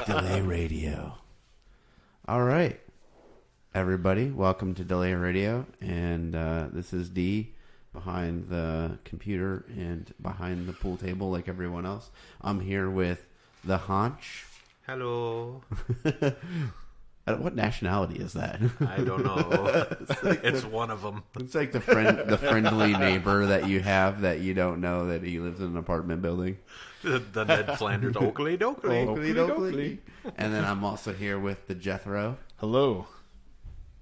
Delay Radio. All right, everybody, welcome to Delay Radio, and this is D behind the computer and behind the pool table like everyone else. I'm here with the Honch. Hello. What nationality is that? I don't know. It's one of them. It's like the friendly neighbor that you have that you don't know that he lives in an apartment building. The Ned Flanders Oakley Dokley. And then I'm also here with the Jethrow. Hello.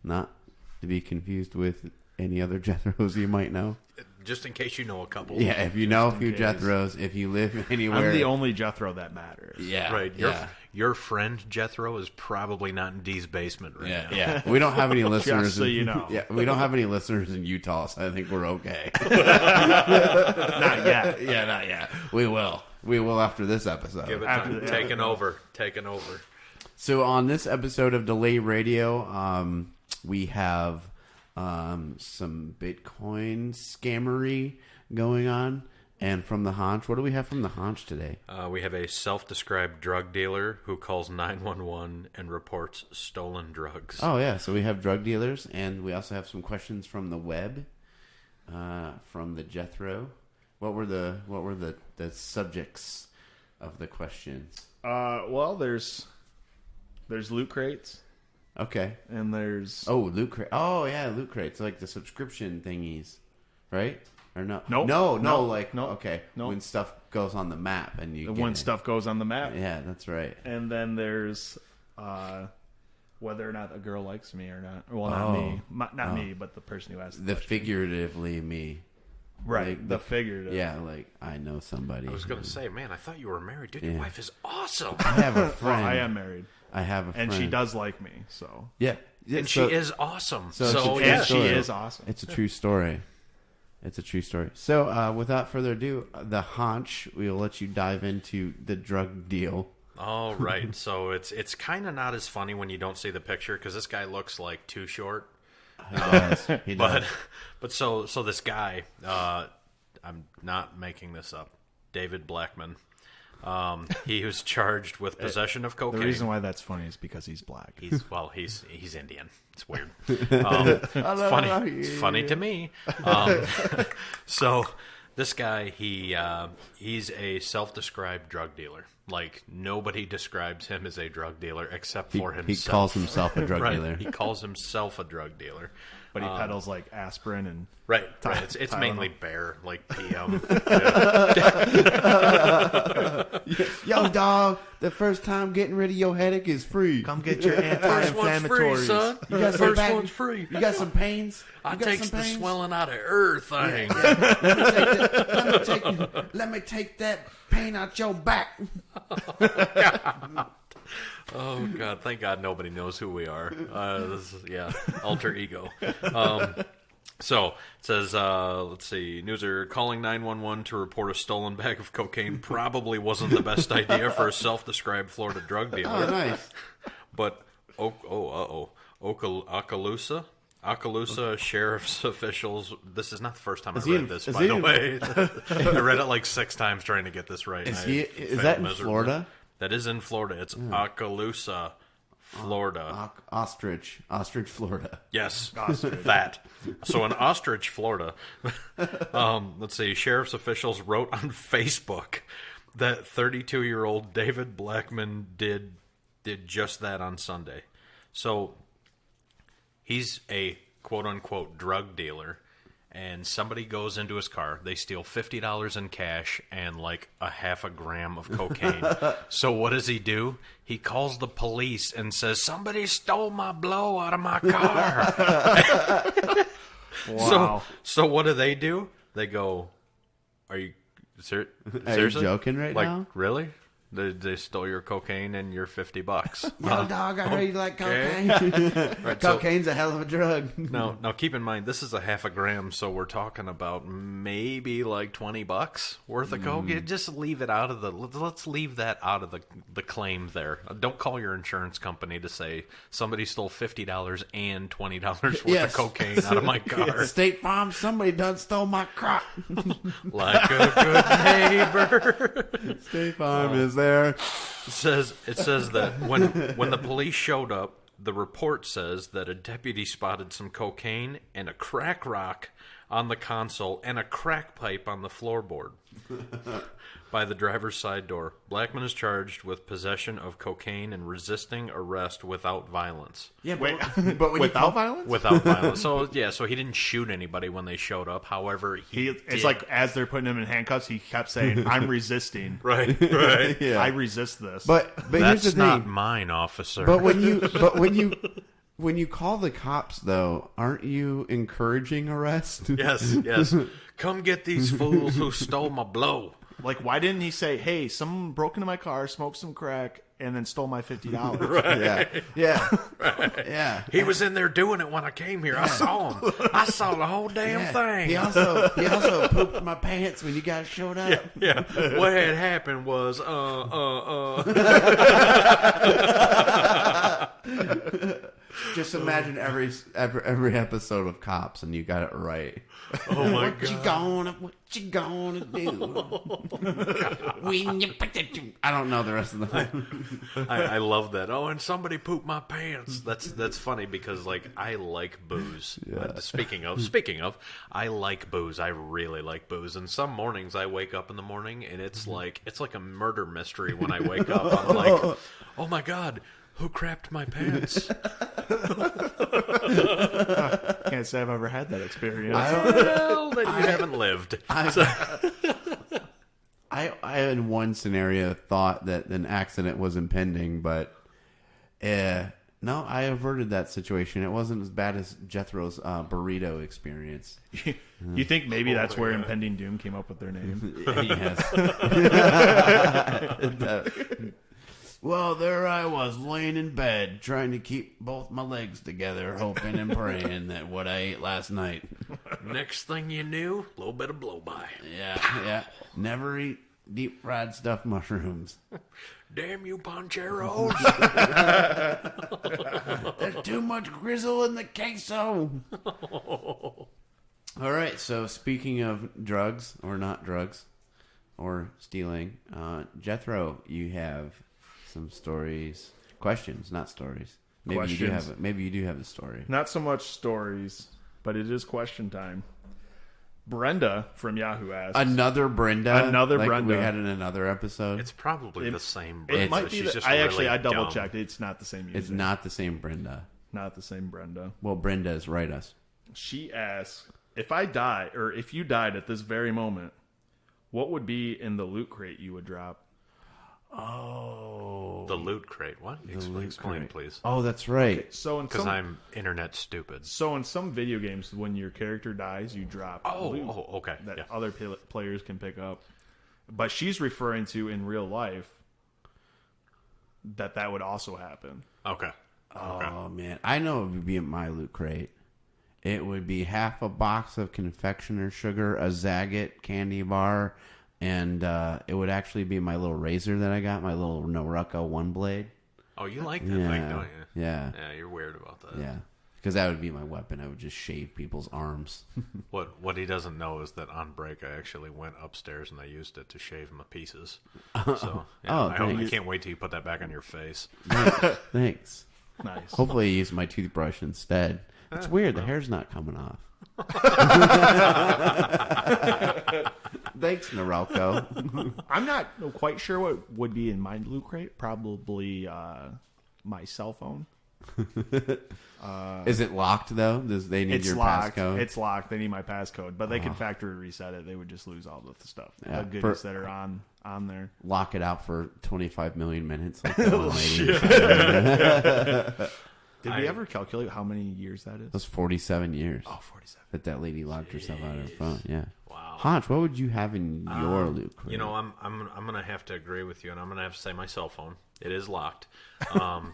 Not to be confused with any other Jethros you might know. Just in case you know a couple. Yeah, if you know a few Jethros, if you live anywhere. I'm the only Jethro that matters. Yeah. Right. Your friend Jethro is probably not in Dee's basement right now. Yeah. We don't have any listeners. Just so you know. Yeah, we don't have any listeners in Utah, so I think we're okay. Not yet. Yeah, not yet. We will. We will after this episode. Give it time. Taking over. So on this episode of Delay Radio, we have some Bitcoin scammery going on. And from the Honch, what do we have from the Honch today? We have a self-described drug dealer who calls 911 and reports stolen drugs. Oh, yeah. So we have drug dealers, and we also have some questions from the web, from the Jethro. What were the subjects of the questions? Well, there's loot crates. Okay. And there's... loot crate. Oh, yeah, loot crates. Like the subscription thingies, right? Or no? Nope. No. Nope. Okay. Nope. When stuff goes on the map and you when stuff goes on the map. Yeah, that's right. And then there's whether or not a girl likes me or not. Well, not me. Not me, but the person who asked the question. Figuratively me. Right, like the figurative. Yeah, like I know somebody. I was going to say, man, I thought you were married. Dude, your wife is awesome. I have a friend. Well, I am married. I have a friend. And she does like me, so. Yeah. And she is awesome. She is awesome. It's a true story. So, without further ado, the Honch, we'll let you dive into the drug deal. All right. So it's kind of not as funny when you don't see the picture because this guy looks like Too Short. He does. But so this guy, I'm not making this up, David Blackman. He was charged with possession of cocaine. The reason why that's funny is because he's black. He's Indian. It's weird. It's funny to me. So this guy, he's a self-described drug dealer. Like nobody describes him as a drug dealer except for himself. He calls himself a drug dealer. He calls himself a drug dealer. But he peddles like aspirin and right. It's mainly bear, like PM. Yo, dog, the first time getting rid of your headache is free. come get your First one's free, anti-inflammatories. son. You got First some one's free. You got some pains? I takes the swelling out of earth thing. Let me take that pain out your back. Oh, God. Thank God nobody knows who we are. This is, alter ego. So, it says, let's see, Newser calling 911 to report a stolen bag of cocaine probably wasn't the best idea for a self-described Florida drug dealer. Oh, nice. But, Okaloosa Sheriff's officials, this is not the first time I read this, by the way. I read it like 6 times trying to get this right. Is that in Florida? That is in Florida. It's Okaloosa, Florida. Ostrich, Florida. Yes, that. So in Ostrich, Florida, let's see, sheriff's officials wrote on Facebook that 32-year-old David Blackman did just that on Sunday. So he's a quote-unquote drug dealer, and somebody goes into his car. They steal $50 in cash and like a half a gram of cocaine. So what does he do? He calls the police and says, "Somebody stole my blow out of my car." Wow. So what do? They go, "Are you seriously joking right like, now? Really? They stole your cocaine and your $50. Yo, dog, I heard you like okay. cocaine. Right, Cocaine's a hell of a drug. Now keep in mind, this is a half a gram, so we're talking about maybe like $20 worth of coke. Just leave it out of let's leave that out of the claim there. Don't call your insurance company to say somebody stole $50 and $20 worth of cocaine out of my car. State Farm, somebody done stole my crop. Like a good neighbor. State Farm is there. It says that when the police showed up, the report says that a deputy spotted some cocaine and a crack rock on the console and a crack pipe on the floorboard by the driver's side door. Blackman is charged with possession of cocaine and resisting arrest without violence. Yeah, but without violence? Without violence. So he didn't shoot anybody when they showed up. However, it's like as they're putting him in handcuffs, he kept saying, "I'm resisting." Right. Yeah. I resist this. But that's here's the not thing. mine, officer. But when you call the cops, though, aren't you encouraging arrest? Yes. Come get these fools who stole my blow. Like, why didn't he say, "Hey, someone broke into my car, smoked some crack, and then stole my $50"? Right. Yeah. Right. Yeah. He was in there doing it when I came here. I saw him. I saw the whole damn thing. He also pooped my pants when you guys showed up. Yeah. What had happened was, Just imagine every episode of Cops, and you got it right. Oh my What you gonna do? When you put the I don't know the rest of the. I love that. Oh, and somebody pooped my pants. That's funny because like I like booze. Yeah. Speaking of, I like booze. I really like booze. And some mornings I wake up in the morning and it's like a murder mystery when I wake up. I'm like, oh my god. Who crapped my pants? Can't say I've ever had that experience. Well, then you haven't lived. I in one scenario thought that an accident was impending, but no, I averted that situation. It wasn't as bad as Jethro's burrito experience. You think maybe that's where Impending Doom came up with their name? Yes. Well, there I was, laying in bed, trying to keep both my legs together, hoping and praying that what I ate last night. Next thing you knew, a little bit of blow-by. Yeah. Never eat deep-fried stuffed mushrooms. Damn you, Poncheros. There's too much grizzle in the queso. All right, so speaking of drugs, or not drugs, or stealing, Jethro, you have some questions, not stories. Maybe Questions. You do have a story. Not so much stories, but it is question time. Brenda from Yahoo asks. Another Brenda? Another like Brenda. we had in another episode? It's probably the same It Brenda. might be. She's just I really double dumb. checked. It's not the same user. It's not the same Brenda. Not the same Brenda. Well, Brenda's write us. She asks, if you died at this very moment, what would be in the loot crate you would drop? Oh. The loot crate. What? Explain, crate. please. Oh, that's right. So Because I'm internet stupid. So in some video games, when your character dies, you drop loot okay. that Yeah. other players can pick up. But she's referring to in real life that would also happen. Okay. Oh, man. I know it would be in my loot crate. It would be half a box of confectioner sugar, a Zagat candy bar, and it would actually be my little razor that I got, my little Norutco one blade. Oh, you like that thing, don't you? Yeah. Yeah, you're weird about that. Yeah. Because that would be my weapon. I would just shave people's arms. What he doesn't know is that on break I actually went upstairs and I used it to shave my pieces. So I can't wait till you put that back on your face. Thanks. Nice. Hopefully I use my toothbrush instead. It's weird. The hair's not coming off. Thanks, Norelco. I'm not quite sure what would be in my loot crate. Probably my cell phone. Is it locked, though? They need your locked. passcode? It's locked. They need my passcode. But they can factory reset it. They would just lose all of the stuff. Yeah, the goodies that are on there. Lock it out for 25 million minutes. Like the old lady. Did we ever calculate how many years that is? That's 47 years. Oh, 47. That lady locked herself out of her phone. Yeah. Wow. Honch, what would you have in your loot crate? You know, I'm gonna have to agree with you, and I'm gonna have to say my cell phone. It is locked.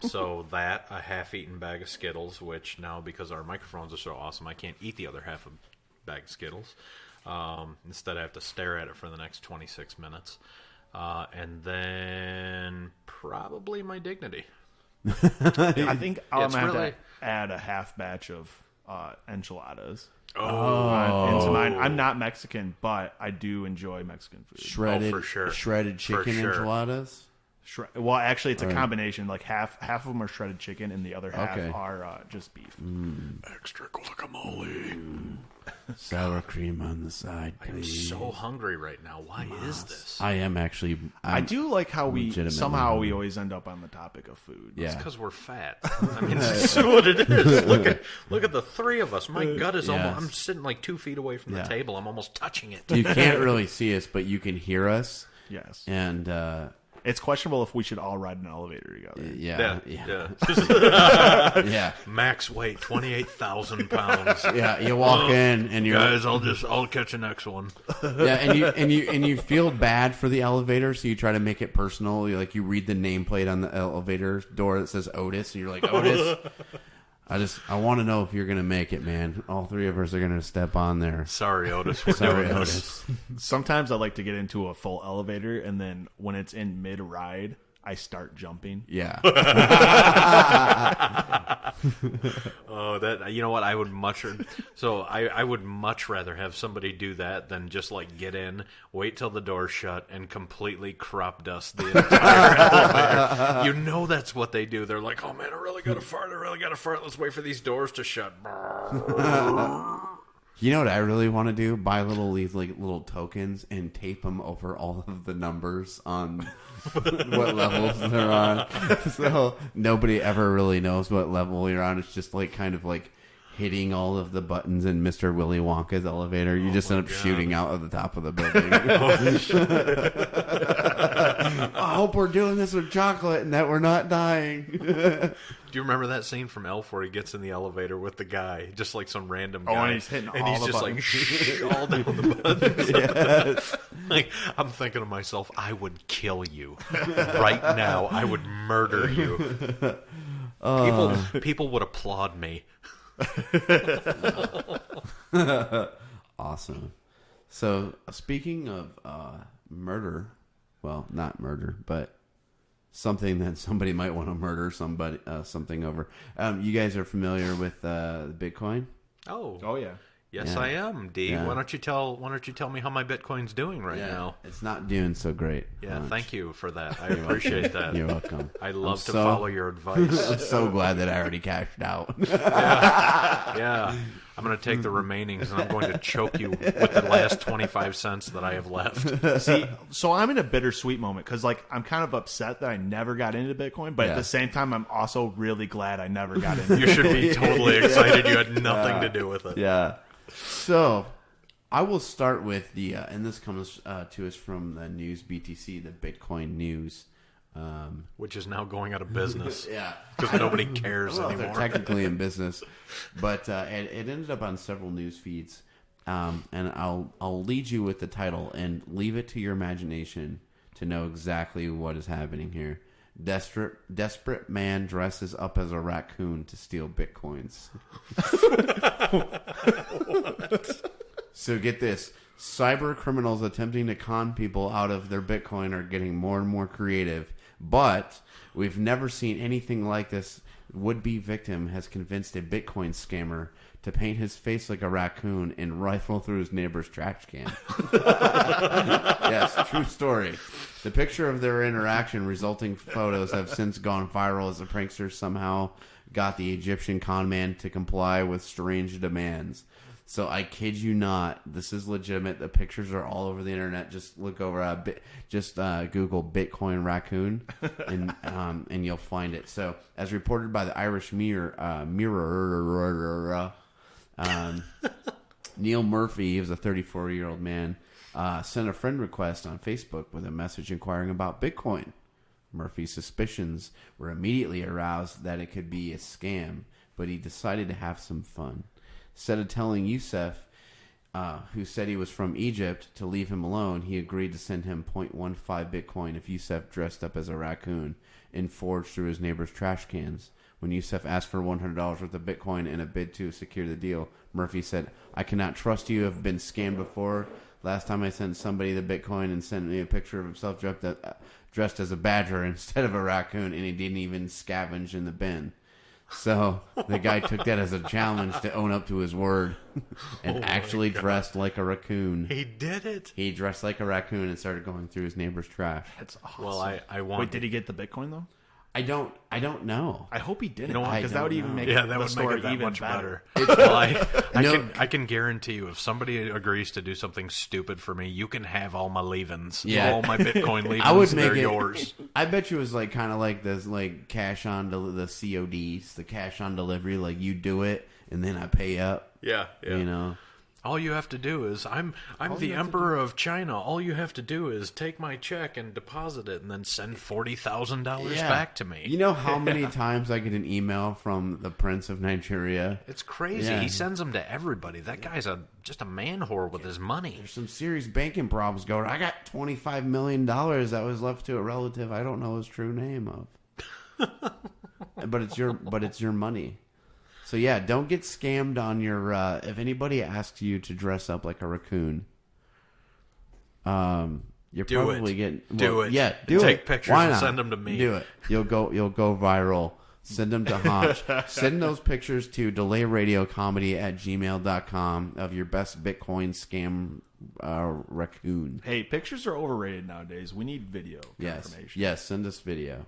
So that, a half-eaten bag of Skittles, which now because our microphones are so awesome, I can't eat the other half of bag of Skittles. Instead, I have to stare at it for the next 26 minutes, and then probably my dignity. I think I'm going to really... have to add a half batch of enchiladas. Oh. Into mine. I'm not Mexican, but I do enjoy Mexican food. Shredded, for sure. Shredded chicken enchiladas? Well, actually, it's a combination. Like half of them are shredded chicken, and the other half are just beef. Extra guacamole. Sour cream on the side, please. I'm so hungry right now. Why is this? I am actually... I do like how we legitimately we always end up on the topic of food. Yeah. It's because we're fat. I mean, that's what it is. Look at the three of us. My gut is almost... I'm sitting like 2 feet away from the table. I'm almost touching it. You can't really see us, but you can hear us. Yes. And... it's questionable if we should all ride an elevator together. Yeah. Yeah. Max weight 28,000 pounds. Yeah, you walk in and you're guys. I'll catch the next one. Yeah, and you feel bad for the elevator, so you try to make it personal. You read the nameplate on the elevator door that says Otis, and you're like, Otis, I want to know if you're gonna make it, man. All three of us are gonna step on there. Sorry, Otis. Sorry, Otis. Sometimes I like to get into a full elevator, and then when it's in mid-ride, I start jumping. Yeah. Oh, that, you know what? I would much rather have somebody do that than just like get in, wait till the door's shut, and completely crop dust the entire elevator. You know that's what they do. They're like, "Oh man, I really got to fart. Let's wait for these doors to shut." You know what I really want to do? Buy these little tokens and tape them over all of the numbers on what levels they're on. So nobody ever really knows what level you're on. It's just kind of hitting all of the buttons in Mr. Willy Wonka's elevator. You just end up shooting out of the top of the building. I hope we're doing this with chocolate and that we're not dying. Do you remember that scene from Elf where he gets in the elevator with the guy, just like some random guy, and he's hitting and all he's the just buttons. all down the buttons. Yes. I'm thinking to myself, I would kill you right now. I would murder you. People would applaud me. Awesome. So speaking of murder, well, not murder, but something that somebody might want to murder something over. You guys are familiar with Bitcoin? Oh yeah. Yes, Yeah. I am, D. Yeah. Why don't you tell me how my Bitcoin's doing right now? It's not doing so great. Yeah, thank you for that. I appreciate that. You're welcome. I love to follow your advice. I'm so glad that I already cashed out. Yeah. I'm going to take the remainings and I'm going to choke you with the last 25 cents that I have left. See, so I'm in a bittersweet moment because I'm kind of upset that I never got into Bitcoin, but at the same time, I'm also really glad I never got into it. You should be totally excited. You had nothing to do with it. Yeah. So I will start with and this comes to us from the News BTC, the Bitcoin News. Which is now going out of business. Yeah. Because nobody cares Well, anymore. they're technically in business. But it ended up on several news feeds. And I'll lead you with the title and leave it to your imagination to know exactly what is happening here. Desperate man dresses up as a raccoon to steal Bitcoins. So get this. Cyber criminals attempting to con people out of their Bitcoin are getting more and more creative. But we've never seen anything like this. Would-be victim has convinced a Bitcoin scammer to paint his face like a raccoon and rifle through his neighbor's trash can. Yes, true story. The picture of their interaction, resulting photos have since gone viral as the pranksters somehow got the Egyptian con man to comply with strange demands. So I kid you not, this is legitimate. The pictures are all over the internet. Just look over, Google Bitcoin raccoon, and you'll find it. So, as reported by the Irish Mirror, Neil Murphy, he was a 34-year-old man, sent a friend request on Facebook with a message inquiring about Bitcoin. Murphy's suspicions were immediately aroused that it could be a scam, but he decided to have some fun. Instead of telling Yusef, who said he was from Egypt, to leave him alone, he agreed to send him 0.15 Bitcoin if Yusef dressed up as a raccoon and forged through his neighbor's trash cans. When Yusef asked for $100 worth of Bitcoin in a bid to secure the deal, Murphy said, "I cannot trust you. I've been scammed before. Last time I sent somebody the Bitcoin and sent me a picture of himself dressed as a badger instead of a raccoon, and he didn't even scavenge in the bin." So the guy took that as a challenge to own up to his word and actually dressed like a raccoon. He did it. He dressed like a raccoon and started going through his neighbor's trash. That's awesome. Well, I want. Wait, did he get the Bitcoin though? I don't know. I hope he didn't, You know what? because that would even make that the would story make it that even much better. Well, I No. can guarantee you, if somebody agrees to do something stupid for me, you can have all my leavings, Yeah. all my Bitcoin leavings. I would make they're it yours. I bet you it was like kind of like this, like cash on the CODs, the cash on delivery. Like you do it and then I pay up. Yeah. You know. All you have to do is I'm the emperor of China. All you have to do is take my check and deposit it, and then send $40,000 back to me. You know how many times I get an email from the Prince of Nigeria? It's crazy. Yeah. He sends them to everybody. That guy's just a man whore with his money. There's some serious banking problems going. I got $25 million that was left to a relative I don't know his true name of. but it's your money. So yeah, don't get scammed on your. If anybody asks you to dress up like a raccoon, you're Do probably it. getting Do it. Yeah, do Take it. pictures Why and not? send them to me. Do it. You'll go viral. Send them to Honch. Send those pictures to delayradiocomedy@gmail.com of your best Bitcoin scam raccoon. Hey, pictures are overrated nowadays. We need video confirmation. Yes. Send us video.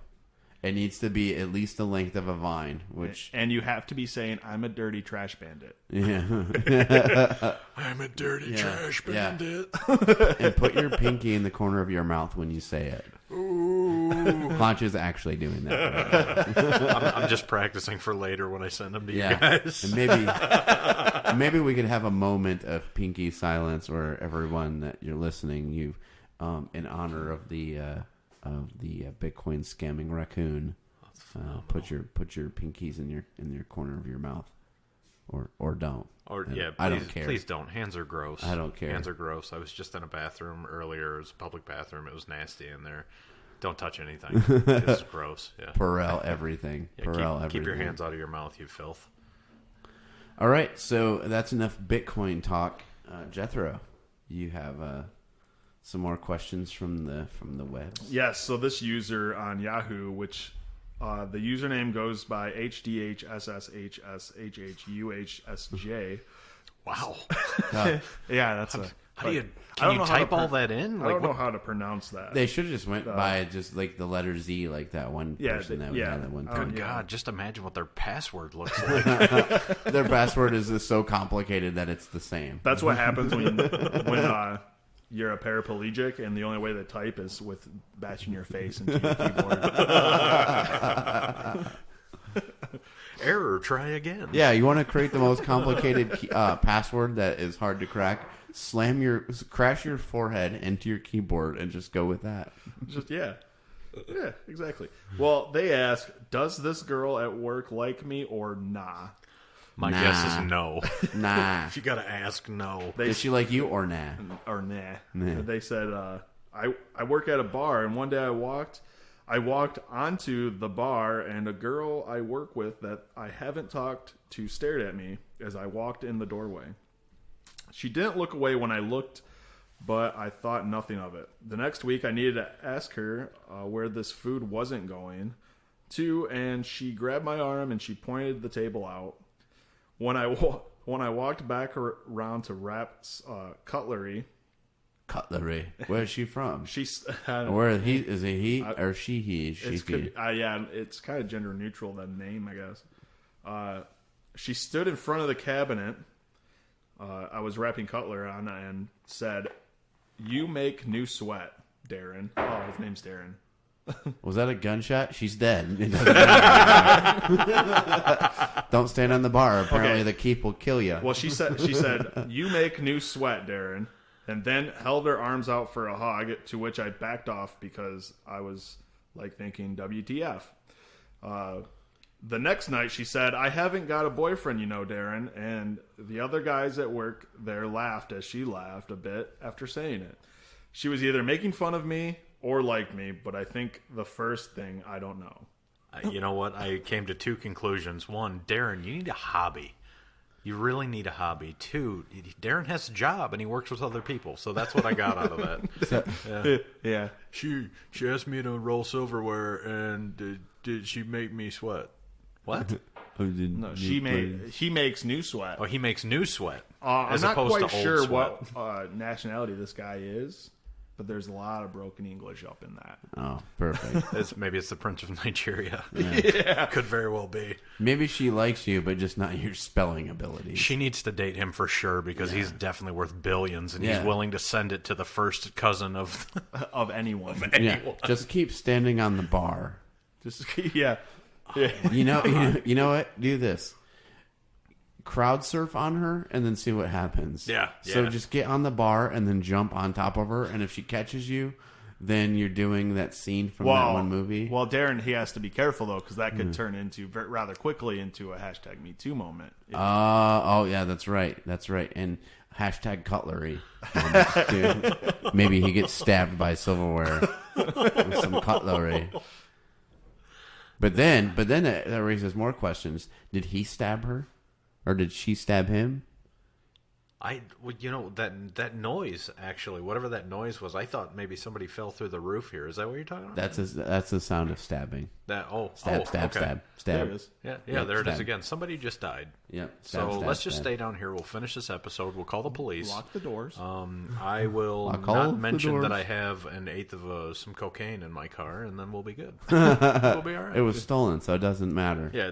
It needs to be at least the length of a vine, which And you have to be saying, "I'm a dirty trash bandit." yeah. I'm a dirty Yeah. trash Yeah. bandit. And put your pinky in the corner of your mouth when you say it. Ooh. Honch is actually doing that. I'm just practicing for later when I send them to you Yeah. guys. And maybe we could have a moment of pinky silence where everyone that you're listening, you in honor of the Bitcoin scamming raccoon, put your pinkies in your corner of your mouth, or don't. Or I don't care. Please don't. Hands are gross. I don't care. Hands are gross. I was just in a bathroom earlier. It was a public bathroom. It was nasty in there. Don't touch anything. It's gross. Yeah. Purell everything. Yeah, Purell everything. keep your hands out of your mouth, you filth. All right, so that's enough Bitcoin talk. Jethro, you have some more questions from the webs. Yes. So this user on Yahoo, which the username goes by HDHSSHSHHUHSJ. Wow. Yeah, that's How do you I don't can you know how to type all that in? I don't know how to pronounce that. They should have just went by just like the letter Z, like that one person that we had at one time. Good yeah. God, just imagine what their password looks like. Their password is just so complicated that it's the same. That's what happens when you're a paraplegic and the only way to type is with bashing your face into your keyboard. Error, try again. Yeah, you want to create the most complicated password that is hard to crack? Crash your forehead into your keyboard and just go with that. Yeah, exactly. Well, they ask, does this girl at work like me or nah? My Nah. guess is no. Nah. If you gotta ask, no. Does she like you or nah? Or nah. Nah. They said, I work at a bar, and one day I walked onto the bar, and a girl I work with that I haven't talked to stared at me as I walked in the doorway. She didn't look away when I looked, but I thought nothing of it. The next week, I needed to ask her where this food wasn't going to, and she grabbed my arm and she pointed the table out. When I walked back around to wrap cutlery. Cutlery. Where is she from? She's Where is he or she? He? She? He? yeah, it's kind of gender neutral, that name, I guess. She stood in front of the cabinet I was wrapping cutlery on and said, "You make new sweat, Darren." Oh, his name's Darren. Was that a gunshot? She's dead. It doesn't matter. Don't stand on the bar. Apparently, the keep will kill you. Well, she said, "You make new sweat, Darren," and then held her arms out for a hug. To which I backed off because I was like thinking, WTF. The next night she said, I haven't got a boyfriend, Darren. And the other guys at work there laughed as she laughed a bit after saying it. She was either making fun of me or liked me, but I think the first thing, I don't know. You know what? I came to two conclusions. One, Darren, you need a hobby. You really need a hobby. Two, Darren has a job and he works with other people, so that's what I got out of that. Yeah. She asked me to roll silverware, and did she make me sweat? What? No, he makes new sweat. Oh, he makes new sweat. I'm as not opposed quite to old sure sweat. what nationality this guy is, but there's a lot of broken English up in that. Oh, perfect. Maybe it's the Prince of Nigeria. Yeah. Could very well be. Maybe she likes you, but just not your spelling ability. She needs to date him for sure because he's definitely worth billions, and he's willing to send it to the first cousin of anyone. Yeah. Just keep standing on the bar. Just You know what? Do this. Crowd surf on her and then see what happens. Yeah. So just get on the bar and then jump on top of her, and if she catches you, then you're doing that scene from that one movie. Well, Darren, he has to be careful though, because that could turn into rather quickly into a #MeToo moment. Oh yeah, that's right. That's right. And #cutlery. Dude. Maybe he gets stabbed by silverware with some cutlery. But then that raises more questions. Did he stab her? Or did she stab him? That noise, actually, whatever that noise was, I thought maybe somebody fell through the roof here. Is that what you're talking about? That's the sound of stabbing. Stab, There it is. Yeah, there it is again. Somebody just died. Yeah. Let's just stay down here. We'll finish this episode. We'll call the police. Lock the doors. I will not mention that I have an eighth of some cocaine in my car, and then we'll be good. We'll be all right. It was stolen, so it doesn't matter. Yeah,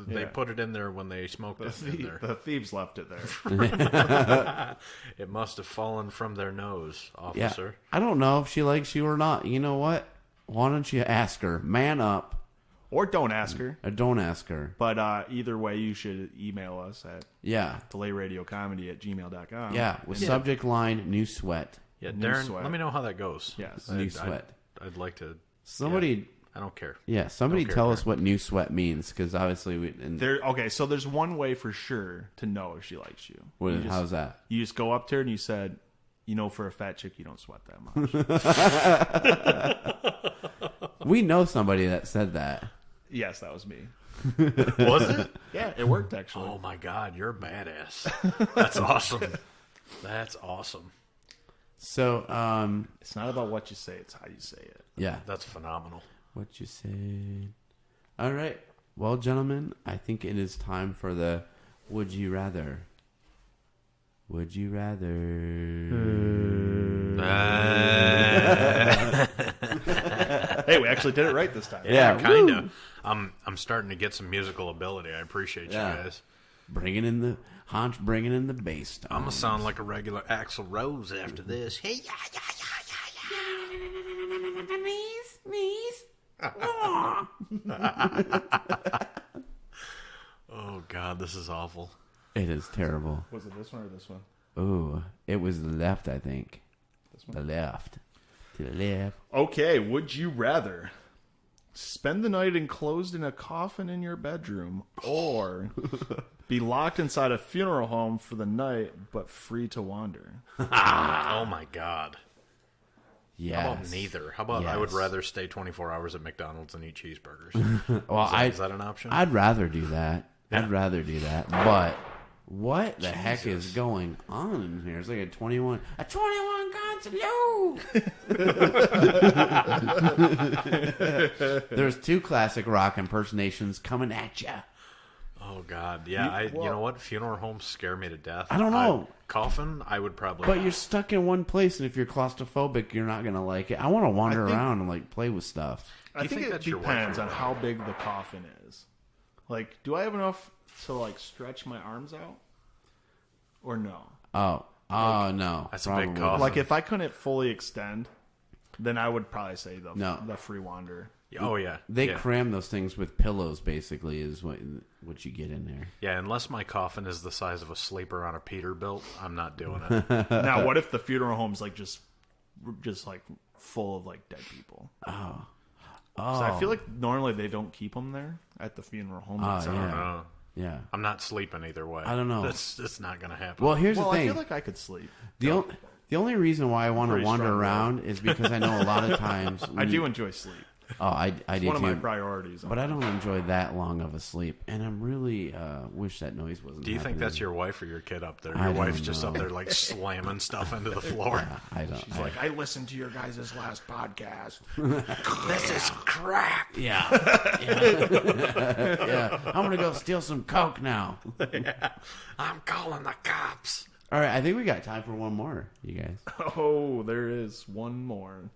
they put it in there when they smoked it in there. The thieves left it there. It must have fallen from their nose, Yeah. officer. I don't know if she likes you or not. You know what? Why don't you ask her? Man up. Or don't ask her. Or don't ask her. But either way, you should email us at Yeah. delayradiocomedy@gmail.com. Yeah. With subject line, new sweat. Yeah, New Darren, sweat. let me know how that goes. Yes. New sweat. I'd like to. Somebody... I don't care. Yeah, somebody Don't care, tell Darren. us what new sweat means, because obviously So there's one way for sure to know if she likes you. how's that? You just go up to her and you said, for a fat chick, you don't sweat that much. We know somebody that said that. Yes, that was me. Was it? Yeah, it worked actually. Oh my God, you're a badass. That's awesome. That's awesome. So, It's not about what you say, it's how you say it. yeah, That's phenomenal. what you said. All right, well, gentlemen, I think it is time for the Would You Rather. Would you rather? Hey, we actually did it right this time. Yeah, kind of. I'm starting to get some musical ability. I appreciate you Yeah. guys. bringing in the bass. I'm gonna sound like a regular Axl Rose after this. Hey, oh God, this is awful. It is terrible. Was it this one or this one? Ooh, it was the left, I think. This one? The left. To the left. Okay, would you rather spend the night enclosed in a coffin in your bedroom or be locked inside a funeral home for the night but free to wander? Oh my God. Yes. How about neither? How about I would Yes. rather stay 24 hours at McDonald's and eat cheeseburgers? Well, Is that an option? I'd rather do that. Yeah. I'd rather do that. But what the heck is going on in here? It's like a 21 guns low. There's two classic rock impersonations coming at you. Oh God, yeah. You know what? Funeral homes scare me to death. I don't know. Coffin, I would probably. But you're stuck in one place, and if you're claustrophobic, you're not gonna like it. I want to wander think- around and like play with stuff. I you think think it that's your wife depends or on what? how big the coffin is. Like, do I have enough to like stretch my arms out, or no? Oh, no. That's a big probably. coffin. Like, if I couldn't fully extend, then I would probably say No. the free wander. Oh yeah, They yeah. cram those things with pillows. Basically, is what you get in there. Yeah, unless my coffin is the size of a sleeper on a Peterbilt, I'm not doing it. Now, what if the funeral home's like just like full of like dead people? So I feel like normally they don't keep them there at the funeral home. Yeah. Yeah. I'm not sleeping either way. I don't know. That's not going to happen. Well, here's the I thing. feel like I could sleep. The only reason why I want to Pretty wander strong around is because I know a lot of times I do enjoy sleep. Oh, I It's do one of too. my priorities. But I don't enjoy that long of a sleep, and I'm really wish that noise wasn't. Do you think happening. this your wife or your kid up there? I Your don't wife's just know. up there like slamming stuff into the floor. Yeah, I don't. She's like, I listened to your guys' last podcast. This is crap. Yeah. Yeah. I'm gonna go steal some coke now. I'm calling the cops. All right, I think we got time for one more, you guys. Oh, there is one more.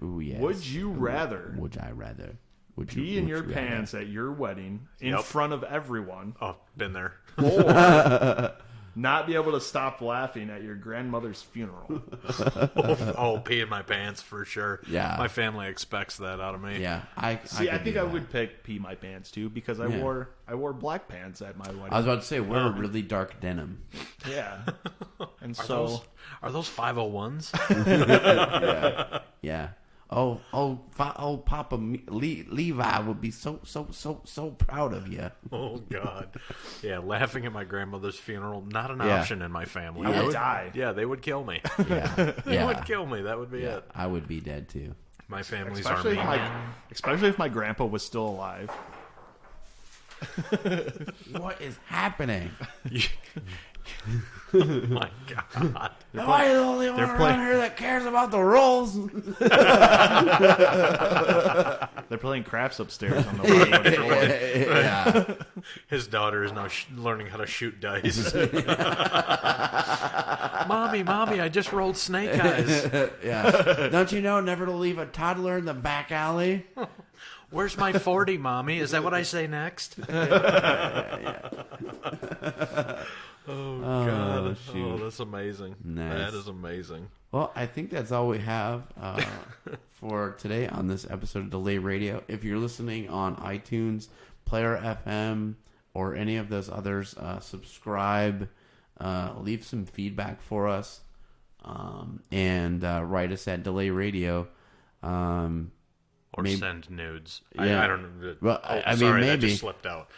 Ooh, yes. Would you rather Would I rather? Would pee in your pants at your wedding in Yep. front of everyone, Oh, been there. or not be able to stop laughing at your grandmother's funeral? Oh, pee in my pants for sure. Yeah. My family expects that out of me. Yeah, I See, I could think do I that. would pick pee my pants too because I Yeah. wore black pants at my wedding. I was about to say we're a really dark denim. Yeah, and Are so those 501s? Yeah. Oh, Papa Levi would be so proud of you. Oh, God. Yeah, laughing at my grandmother's funeral, not an Yeah. option in my family. I They would die. Yeah, they would kill me. Yeah, They would kill me. That would be Yeah, it. I would be dead too. My family's especially Armenian. especially if my grandpa was still alive. What is happening? Oh, my God. Am I the only one playing- around here that cares about the rolls? They're playing craps upstairs on the hardwood floor. Yeah. His daughter is now learning how to shoot dice. Mommy, I just rolled snake eyes. Yeah. Don't you know never to leave a toddler in the back alley? Where's my 40, Mommy? Is that what I say next? Oh, God. shoot. Oh, that's amazing. Nice. That is amazing. Well, I think that's all we have for today on this episode of Delay Radio. If you're listening on iTunes, Player FM, or any of those others, subscribe, leave some feedback for us, and write us at Delay Radio. Or Maybe- send nudes. Yeah. I don't know. Well, I mean, sorry, that maybe. just slipped out.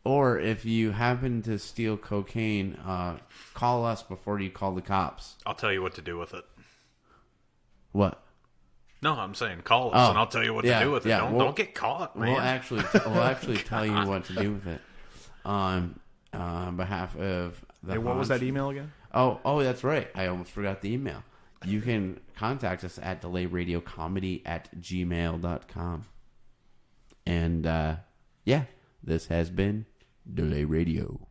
Or if you happen to steal cocaine, call us before you call the cops. I'll tell you what to do with it. What? No, I'm saying call us, Oh, and I'll tell you what yeah, to do with it. yeah, Don't get caught, man. We'll actually tell you what to do with it on behalf of the. Hey, what was Honch. that email again? Oh, that's right. I almost forgot the email. You can contact us at delayradiocomedy@gmail.com. And yeah, this has been Delay Radio.